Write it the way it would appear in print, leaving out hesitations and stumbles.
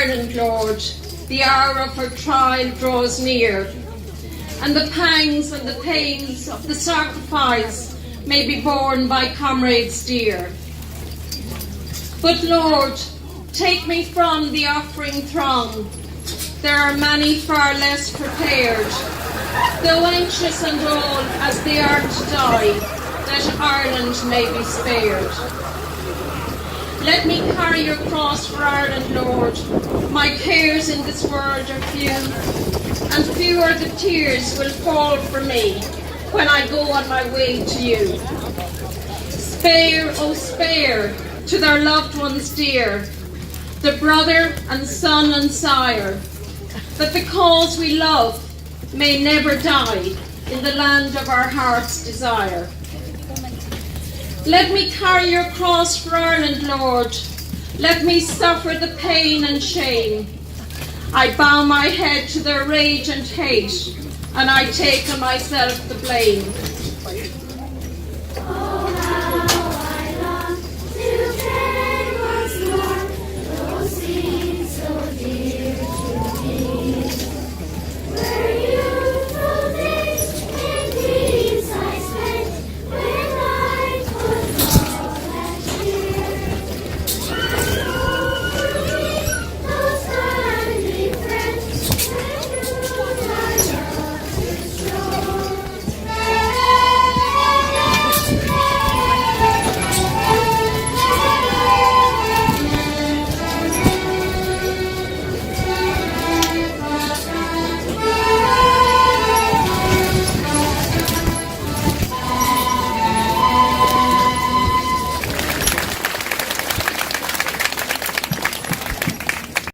Ireland, Lord, the hour of her trial draws near, and the pangs and the pains of the sacrifice may be borne by comrades dear. But Lord, take me from the offering throng. There are many far less prepared, though anxious and all as they are to die, that Ireland may be spared. Let me carry your cross for Ireland, Lord. My cares in this world are few, and fewer the tears will fall for me when I go on my way to you. Spare, oh spare, to their loved ones dear, the brother and son and sire, that the cause we love may never die in the land of our heart's desire. Let me carry your cross for Ireland, Lord. Let me suffer the pain and shame. I bow my head to their rage and hate, and I take on myself the blame.